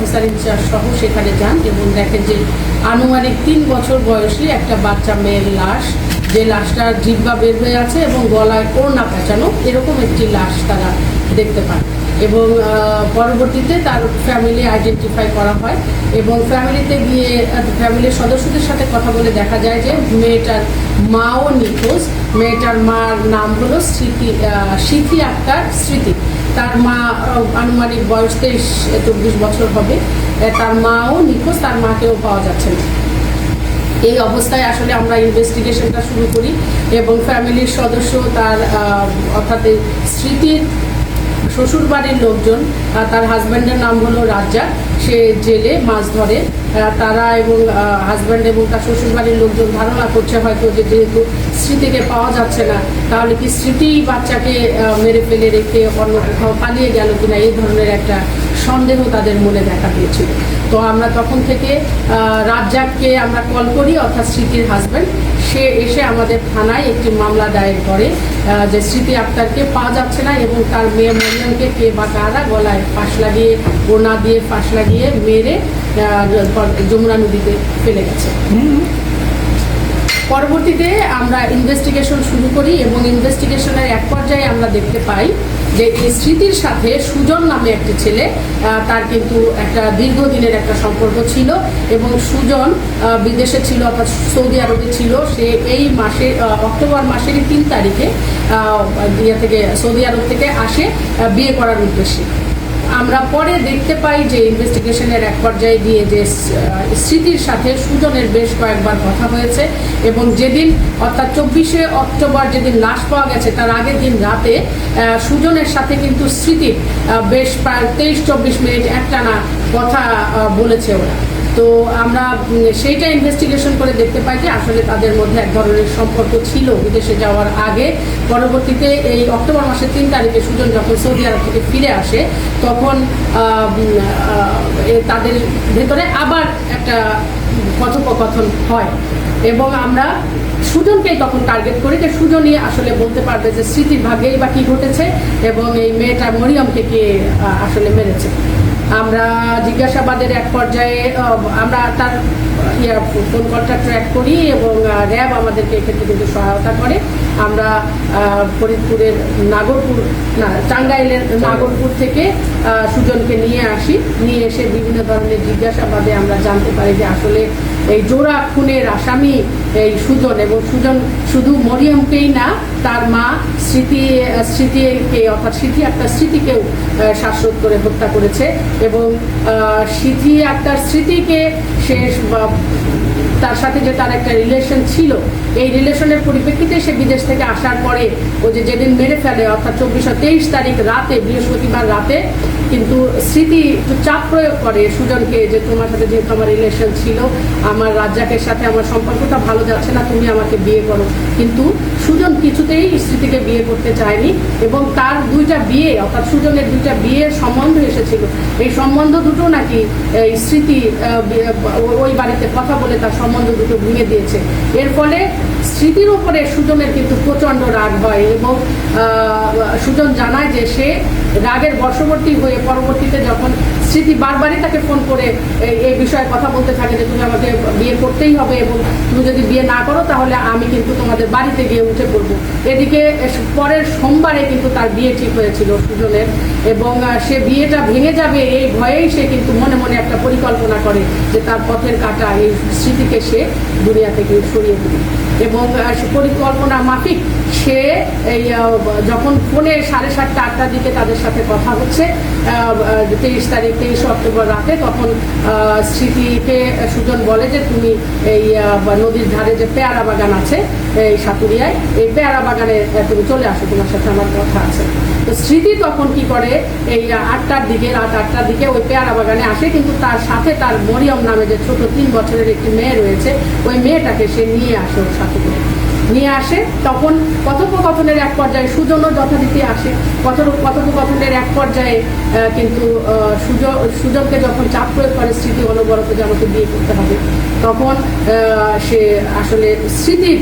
Officer in charge সহ সেখানে যান এবং দেখেন যে আনুমানিক 3 বছর বয়সী একটা বাচ্চা মেয়ের লাশ, যে লাশটার জিহ্বা বের হয়ে আছে এবং গলায় ওড়না পেঁচানো, এরকম একটি লাশ তারা দেখতে পান। এবং পরবর্তীতে তার ফ্যামিলি আইডেন্টিফাই করা হয় এবং ফ্যামিলিতে গিয়ে ফ্যামিলির সদস্যদের সাথে কথা বলে দেখা যায় যে মেয়েটার মাও নিখোঁজ। মেয়েটার মার নাম হলো সিথি আক্তার স্মৃতি। তার মা আনুমানিক বয়স 23-24 বছর হবে। তার মাও নিখোঁজ, তার মাকেও পাওয়া যাচ্ছে না। এই অবস্থায় আসলে আমরা ইনভেস্টিগেশনটা শুরু করি এবং ফ্যামিলির সদস্য তার অর্থাৎ স্মৃতির শ্বশুরবাড়ির লোকজন, তার হাজব্যান্ডের নাম হলো রাজ্জাক, সে জেলে মাছ ধরে। তারা এবং হাজব্যান্ড এবং তার শ্বশুরবাড়ির লোকজন ধারণা করছে হয়তো যে যেহেতু স্মৃতিকে পাওয়া যাচ্ছে না, তাহলে কি স্মৃতি বাচ্চাকে মেরে ফেলে রেখে অন্য কোথাও পালিয়ে গেল কিনা, এই ধরনের একটা সন্দেহ তাদের মনে দেখা দিয়েছিল। তো আমরা তখন থেকে রাজ্জাককে আমরা কল করি, অর্থাৎ স্মৃতির হাজব্যান্ড। সে এসে আমাদের থানায় একটি মামলা দায়ের করে যে স্মৃতি আক্তারকে পাওয়া যাচ্ছে না এবং তার মেয়ে মরিয়মকে কে বা কারা গলায় ফাঁস লাগিয়ে, ওড়না দিয়ে ফাঁস লাগিয়ে মেরে যমুনা নদীতে ফেলে গেছে। পরবর্তীতে আমরা ইনভেস্টিগেশন শুরু করি এবং ইনভেস্টিগেশনের এক পর্যায়ে আমরা দেখতে পাই যে এই স্মৃতির সাথে সুজন নামে একটি ছেলে, তার কিন্তু একটা দীর্ঘদিনের একটা সম্পর্ক ছিল এবং সুজন বিদেশে ছিল, অর্থাৎ সৌদি আরবে ছিল। সে এই মাসে অক্টোবর মাসেরই 3 তারিখে সৌদি আরব থেকে আসে বিয়ে করার উদ্দেশ্যে। আমরা পরে দেখতে পাই যে ইনভেস্টিগেশনের এক পর্যায়ে গিয়ে যে স্মৃতির সাথে সুজনের বেশ কয়েকবার কথা হয়েছে এবং যেদিন অর্থাৎ 24শে অক্টোবর যেদিন লাশ পাওয়া গেছে তার আগের দিন রাতে সুজনের সাথে কিন্তু স্মৃতির বেশ প্রায় 23-24 মিনিট একটানা কথা বলেছে ওরা। তো আমরা সেইটা ইনভেস্টিগেশন করে দেখতে পাই যে আসলে তাদের মধ্যে এক ধরনের সম্পর্ক ছিল বিদেশে যাওয়ার আগে। পরবর্তীতে এই অক্টোবর মাসের 3 তারিখে সুজন যখন সৌদি আরব থেকে ফিরে আসে তখন তাদের ভেতরে আবার একটা কথোপকথন হয় এবং আমরা সুজনকেই তখন টার্গেট করি যে সুজনই আসলে বলতে পারবে যে স্মৃতির ভাগ্যেই বা কী ঘটেছে এবং এই মেয়েটা মরিয়মকে কে আসলে মেরেছে। আমরা জিজ্ঞাসাবাদের এক পর্যায়ে আমরা তার ফোন কলটা ট্র্যাক করি এবং র্যাব আমাদেরকে এক্ষেত্রে কিন্তু সহায়তা করে। আমরা ফরিদপুরের টাঙ্গাইলের নাগরপুর থেকে সুজনকে নিয়ে আসি। নিয়ে এসে বিভিন্ন ধরনের জিজ্ঞাসাবাদে আমরা জানতে পারি যে আসলে এই জোড়া খুনের আসামি এই সুজন, এবং সুজন শুধু মরিয়মকেই না, তার মা স্মৃতিকে অর্থাৎ সিথি আক্তার স্মৃতিকেও শ্বাসরোধ করে হত্যা করেছে এবং সিথি আক্তার স্মৃতিকে তার সাথে যে তার একটা রিলেশন ছিল, এই রিলেশনের পরিপ্রেক্ষিতে সে বিদেশ থেকে আসার পরে ও যেদিন মেরে ফেলে অর্থাৎ 23 তারিখ রাতে, বৃহস্পতিবার রাতে, কিন্তু স্মৃতি একটু চাপ প্রয়োগ করে সুজনকে যে তোমার সাথে যেহেতু আমার রিলেশন ছিল, আমার রাজ্জাকের সাথে আমার সম্পর্কটা ভালো যাচ্ছে না, তুমি আমাকে বিয়ে করো। কিন্তু সুজন কিছুতেই স্মৃতিকে বিয়ে করতে চায়নি এবং তার 2টা বিয়ে অর্থাৎ সুজনের 2টা বিয়ের সম্বন্ধ এসেছিল। এই সম্বন্ধ দুটো নাকি স্মৃতি ওই বাড়িতে কথা বলে তার সম্বন্ধ দুটো ভেঙে দিয়েছে। এর ফলে স্মৃতির উপরে সুজনের কিন্তু প্রচণ্ড রাগ হয় এবং সুজন জানায় যে সে রাগের বশবর্তী হয়ে পরবর্তীতে যখন স্মৃতি বারবারই তাকে ফোন করে এই বিষয়ে কথা বলতে থাকে যে তুমি আমাকে বিয়ে করতেই হবে এবং তুমি যদি বিয়ে না করো তাহলে আমি কিন্তু তোমাদের বাড়িতে গিয়ে উঠে পড়বো। এদিকে পরের সোমবারে কিন্তু তার বিয়ে ঠিক হয়েছিল সুজনের এবং সে বিয়েটা ভেঙে যাবে এই ভয়েই সে কিন্তু মনে মনে একটা পরিকল্পনা করে যে তার পথের কাটা এই স্মৃতিকে সে দুনিয়া থেকে সরিয়ে দেবে এবং পরিকল্পনা মাফিক সে এই যখন ফোনে 7:30-8টার দিকে তাদের সাথে কথা হচ্ছে 23 অক্টোবর রাতে, তখন স্মৃতিকে সুজন বলে যে তুমি এই নদীর ধারে যে পেয়ারা বাগান আছে এই সাতুরিয়ায়, এই পেয়ারা বাগানে তুমি চলে আসো, তোমার সাথে আমার কথা আছে। তো স্মৃতি তখন কি করে এই রাত 8টার দিকে ওই পেয়ারা বাগানে আসে, কিন্তু তার সাথে তার মরিয়ম নামে যে ছোট 3 বছরের একটি মেয়ে রয়েছে, ওই মেয়েটাকে সে নিয়ে আসে ওর সাথে করে। নিয়ে আসে। তখন কথোপকথনের এক পর্যায়ে সুজনও যথারীতি আসে। কথোপকথনের এক পর্যায়ে কিন্তু সুজনকে যখন চাপ প্রয়োগ করে স্মৃতি অনবরত যে আমাকে বিয়ে করতে হবে, তখন সে আসলে স্মৃতির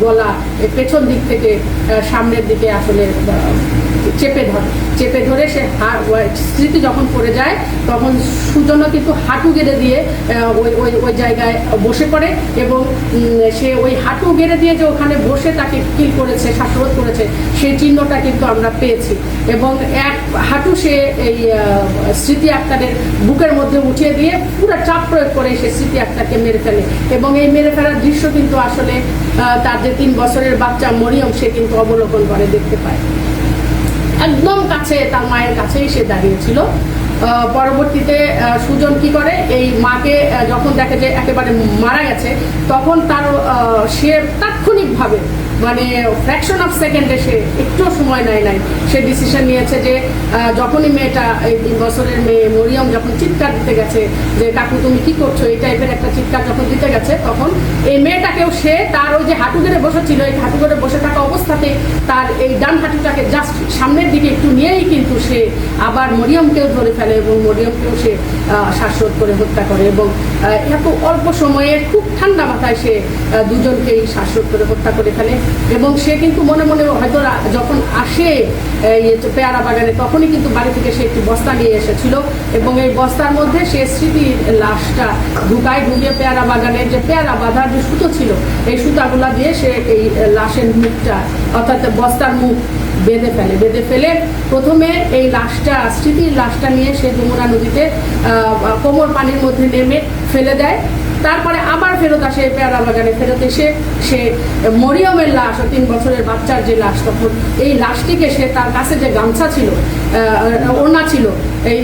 গলা পেছন দিক থেকে সামনের দিকে আসলে চেপে ধরে সে স্মৃতি যখন পড়ে যায় তখন সুজনও কিন্তু হাঁটু গেড়ে দিয়ে ওই জায়গায় বসে পড়ে, এবং সে ওই হাঁটু গেড়ে দিয়ে যে ওখানে বসে তাকে কিল করেছে, শ্বাসরোধ করেছে, সেই চিহ্নটা কিন্তু আমরা পেয়েছি। এবং এক হাঁটু সে এই স্মৃতি আক্তারের বুকের মধ্যে উঠিয়ে দিয়ে পুরো চাপ প্রয়োগ করে সে স্মৃতি আক্তারকে মেরে ফেলে। এবং এই মেরে ফেলার দৃশ্য কিন্তু আসলে তার যে 3 বছরের বাচ্চা মরিয়ম সে কিন্তু অবলোকন করে দেখতে পায়। একদম কাছে, তার মায়ের কাছেই সে দাঁড়িয়েছিল। পরবর্তীতে সুজন কি করে, এই মাকে যখন দেখে যে একেবারে মারা গেছে, তখন সে তাৎক্ষণিকভাবে মানে ফ্র্যাকশন অফ সেকেন্ডে সে একটু সময় নাই সে ডিসিশন নিয়েছে যে যখনই মেয়েটা, এই 3 বছরের মেয়ে মরিয়ম যখন চিৎকার দিতে গেছে যে কাকু তুমি কি করছো, এই টাইপের একটা চিৎকার যখন দিতে গেছে, তখন এই মেয়েটাকেও সে তার ওই যে হাঁটু ধরে বসেছিল, এই হাঁটু ধরে বসে থাকা অবস্থাতে তার এই ডান হাঁটুটাকে জাস্ট সামনের দিকে একটু নিয়েই কিন্তু সে আবার মরিয়মকেও ধরে ফেলে এবং মরিয়মকেও সে শ্বাসরোধ করে হত্যা করে। এবং এত অল্প সময়ে খুব ঠান্ডা মাথায় সে দুজনকেই শ্বাসরোধ করে হত্যা করে ফেলে। এবং সে কিন্তু মনে মনে হয়তো যখন আসে পেয়ারা বাগানে, তখনই কিন্তু বাড়ি থেকে সে একটি বস্তা নিয়ে এসেছিল, এবং এই বস্তার মধ্যে সে স্মৃতির লাশটা ঢুকিয়ে পেয়ারা বাগানের যে পেয়ারা বাঁধার যে সুতো ছিল, এই সুতাগুলা দিয়ে সে এই লাশের মুখটা, অর্থাৎ বস্তার মুখ বেঁধে ফেলে প্রথমে এই লাশটা, স্মৃতির লাশটা নিয়ে সে যমুনা নদীতে কোমর পানির মধ্যে নেমে ফেলে দেয়। তারপরে আবার ফেরত আসে পেয়ারা বাগানে, ফেরত এসে সে মরিয়মের লাশ, 3 বছরের বাচ্চার যে লাশ, তখন এই লাশটিকে সে তার কাছে যে গামছা ছিল, ওড়না ছিল, এই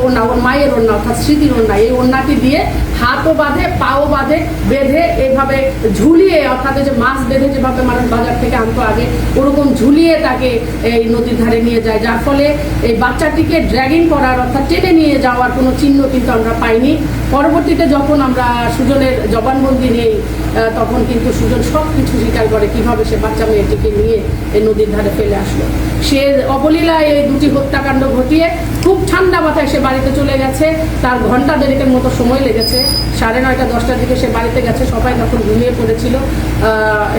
ওড়না, ওর মায়ের ওড়না অর্থাৎ স্মৃতির ওড়না, এই ওড়নাটি দিয়ে হাতও বাঁধে, পাও বাঁধে, বেঁধে এইভাবে ঝুলিয়ে, অর্থাৎ যে মাছ বেঁধে যেভাবে মানুষ বাজার থেকে আনতো আগে, ওরকম ঝুলিয়ে তাকে এই নদীর ধারে নিয়ে যায়, যার ফলে এই বাচ্চাটিকে ড্র্যাগিং করার অর্থাৎ টেনে নিয়ে যাওয়ার কোনো চিহ্ন কিন্তু আমরা পাইনি। পরবর্তীতে যখন আমরা সুজনের জবানবন্দি নেই, তখন কিন্তু সুজন সব কিছু স্বীকার করে কিভাবে সে বাচ্চা মেয়েটিকে নিয়ে এই নদীর ধারে ফেলে আসলো। সে অবলীলায় এই 2টি হত্যাকাণ্ড ঘটিয়ে খুব ঠান্ডা মাথায় সে বাড়িতে চলে গেছে। তার ঘন্টা দেড়েকের মতো সময় লেগেছে, 9:30 10টার দিকে সে বাড়িতে গেছে, সবাই তখন ঘুমিয়ে পড়েছিল।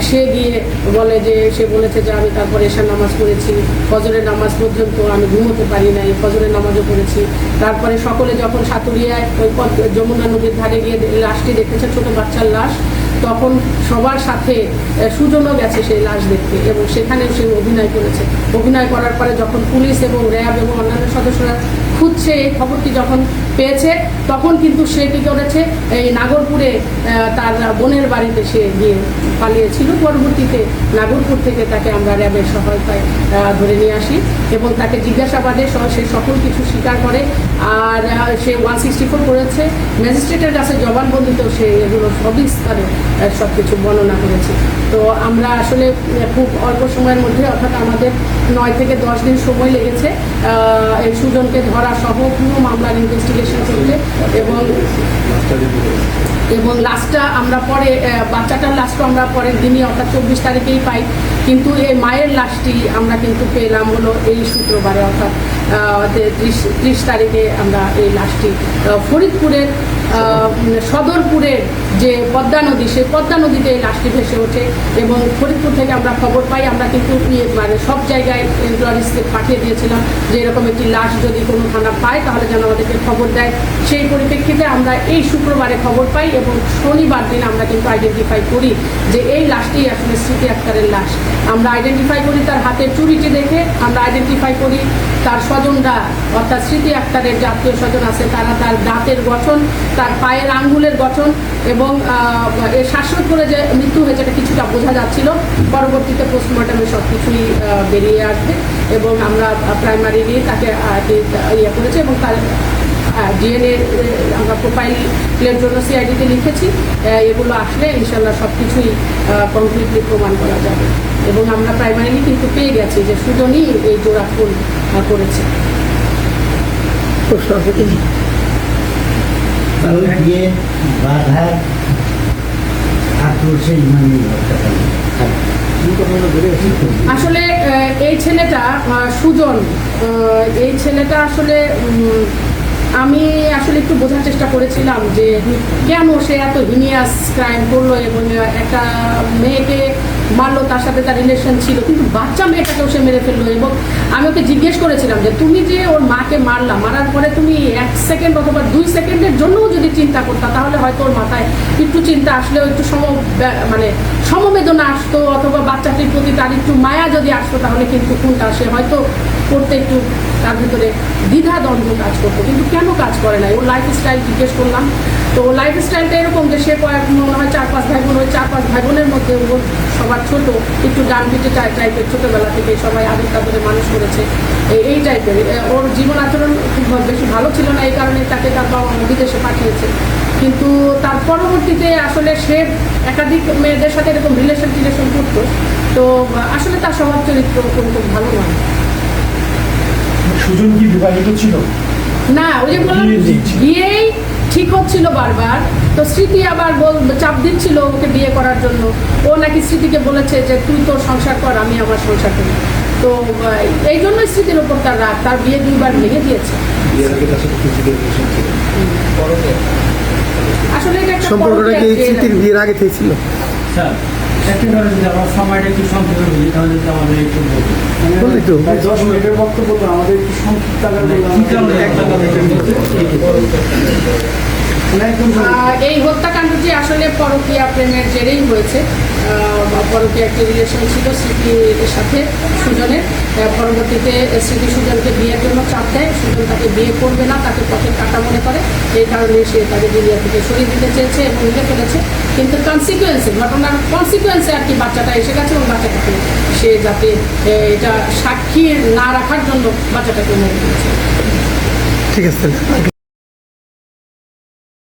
সে গিয়ে বলে যে, সে বলেছে যে আমি তারপরে এশার নামাজ পড়েছি, ফজরের নামাজ পর্যন্ত আমি ঘুমোতে পারি নাই, ফজরের নামাজও পড়েছি। তারপরে সকলে যখন সাতুরিয়ায় ওই যমুনা নদীর ধারে গিয়ে লাশটি দেখেছে, ছোট বাচ্চার লাশ, তখন সবার সাথে সুজনও গেছে সেই লাশ দেখতে, এবং সেখানেও সে অভিনয় করেছে। অভিনয় করার পরে যখন পুলিশ এবং র্যাব এবং অন্যান্য সদস্যরা খুঁজছে, এই খবরটি যখন পেয়েছে, তখন কিন্তু সে কী করেছে, এই নাগরপুরে তার বোনের বাড়িতে সে গিয়ে পালিয়েছিল। পরবর্তীতে নাগরপুর থেকে তাকে আমরা র্যাবের সহায়তায় ধরে নিয়ে আসি এবং তাকে জিজ্ঞাসাবাদে সে সকল কিছু স্বীকার করে। আর সে 164 করেছে, ম্যাজিস্ট্রেটের কাছে জবানবন্দিতেও সে এগুলো সবিস্তারে সব কিছু বর্ণনা করেছে। তো আমরা আসলে খুব অল্প সময়ের মধ্যে, অর্থাৎ আমাদের 9 থেকে 10 দিন সময় লেগেছে এই সুজনকে ধরা সহ পুরো মামলার ইনভেস্টিগেশন করতে, এবং লাস্টটা আমরা পরে, বাচ্চাটার লাস্টটা আমরা পরের দিনই অর্থাৎ 24 তারিখেই পাই। কিন্তু এই মায়ের লাশটি আমরা কিন্তু পেলাম হলো এই শুক্রবারে, অর্থাৎ 30 তারিখে আমরা এই লাশটি ফরিদপুরের সদরপুরের যে পদ্মা নদী, সেই পদ্মা নদীতে এই লাশটি ভেসে ওঠে। এবং ফরিদপুর থেকে আমরা খবর পাই, আমরা কিন্তু মানে সব জায়গায় এমপ্লয়ারিজকে পাঠিয়ে দিয়েছিলাম যে এরকম একটি লাশ যদি কোনো থানা পায় তাহলে যেন আমাদেরকে খবর দেয়। সেই পরিপ্রেক্ষিতে আমরা এই শুক্রবারে খবর পাই এবং শনিবার দিন আমরা কিন্তু আইডেন্টিফাই করি যে এই লাশটি আসলে স্মৃতি আক্তারের লাশ। আমরা আইডেন্টিফাই করি তার হাতের চুরিটি দেখে, আমরা আইডেন্টিফাই করি তার স্বজনরা, অর্থাৎ স্মৃতি আক্তারের যে আত্মীয় স্বজন আছে তারা তার দাঁতের গঠন, তার পায়ের আঙ্গুলের গঠন এবং এর শ্বাসরোধ করে যে মৃত্যু হয়েছে এটা কিছুটা বোঝা যাচ্ছিল। পরবর্তীতে পোস্টমর্টমে সব কিছুই বেরিয়ে আসবে এবং আমরা প্রাইমারিলি তাকে ইয়ে করেছি এবং তার ডিএনএ আমরা প্রোফাইলের জন্য সিআইডিতে লিখেছি। এগুলো আসলে ইনশাল্লাহ সব কিছুই কমপ্লিটলি প্রমাণ করা যাবে এবং আমরা প্রাইমারিলি কিন্তু পেয়ে গেছি যে সুজনই এই জোড়া খুন করেছে। বাধার সেই মানে হত্যাকাণ্ড? আসলে এই ছেলেটা সুজন, এই ছেলেটা আসলে আমি আসলে একটু বোঝার চেষ্টা করেছিলাম যে কেন সে এত হিনিয়াস ক্রাইম করলো এবং একটা মেয়েকে মারলো, তার সাথে তার রিলেশন ছিল, কিন্তু বাচ্চা মেয়েটাকেও সে মেরে ফেললো। এবং আমি ওকে জিজ্ঞেস করেছিলাম যে তুমি যে ওর মাকে মারলা, মারার পরে তুমি 1 সেকেন্ড অথবা 2 সেকেন্ডের জন্যও যদি চিন্তা করতা, তাহলে হয়তো ওর মাথায় একটু চিন্তা আসলেও একটু মানে সমবেদনা আসতো, অথবা বাচ্চাটির প্রতি তার একটু মায়া যদি আসতো, তাহলে কিন্তু কোনটা সে হয়তো করতে একটু তার ভিতরে দ্বিধা দ্বন্দ্ব কাজ করতো। কিন্তু কেন কাজ করে নাই? ওর লাইফস্টাইল জিজ্ঞেস করলাম, তো লাইফস্টাইলটা এরকম যে সে মনে হয় 4-5 ভাই বোন, ওই 4-5 ভাই বোনের মধ্যে ওর সবার ছোট, একটু ডান পিটে টাইপের, ছোটোবেলা থেকে সবাই আদর কাদরে মানুষ করেছে, এই টাইপের। ওর জীবন আচরণ খুব বেশি ভালো ছিল না, এই কারণে তাকে তার বাবা বিদেশে পাঠিয়েছে। কিন্তু তার পরবর্তীতে আসলে সে একাধিক মেয়েদের সাথে এরকম রিলেশন করতো, তো আসলে তার স্বভাব চরিত্র খুব ভালো নয়। সুজন কি বিবাহিত ছিল? না, ওই যে বললাম বিয়েই ঠিক হচ্ছিল বারবার, তো স্মৃতি আবার চাপ দিচ্ছিল ওকে বিয়ে করার জন্য। ও নাকি স্মৃতিকে বলেছে যে তুই তোর সংসার কর, আমি আমার সংসার করি। তো এই জন্যই স্মৃতির ওপর তার রাগ, তার বিয়ে 2বার ভেঙে দিয়েছে। আসলে এটা একটা সম্পর্কটা কি স্মৃতির বিয়ের আগে থেকে ছিল? স্যার একটা কারণে যদি আমার সময়টা একটু সংক্ষেপে বলি তাহলে তো আমাদের একটু বললি তো 10 মিনিটের বক্তব্য তো আমাদের একটু সংক্ষিপ্ত আকারে এই হত্যাকাণ্ডটি আসলে পরকীয়া প্রেমের জেরেই হয়েছে। পরকীয়া একটি রিলেশন ছিল স্মৃতির সাথে সুজনের। পরবর্তীতে স্মৃতি সুজনকে বিয়ের জন্য চাপ দেয়, সুজন তাকে বিয়ে করবে না, তাকে পথের কাটা মনে করে, এই কারণে সে তাকে দুনিয়া থেকে সরিয়ে দিতে চেয়েছে এবং নিয়ে ফেলেছে। কিন্তু ঘটনার কনসিকুয়েন্সে আর কি বাচ্চাটা এসে গেছে, এবং বাচ্চাটাকে সে যাতে এটা সাক্ষী না রাখার জন্য বাচ্চাটাকে মেরে দিয়েছে। ঠিক আছে।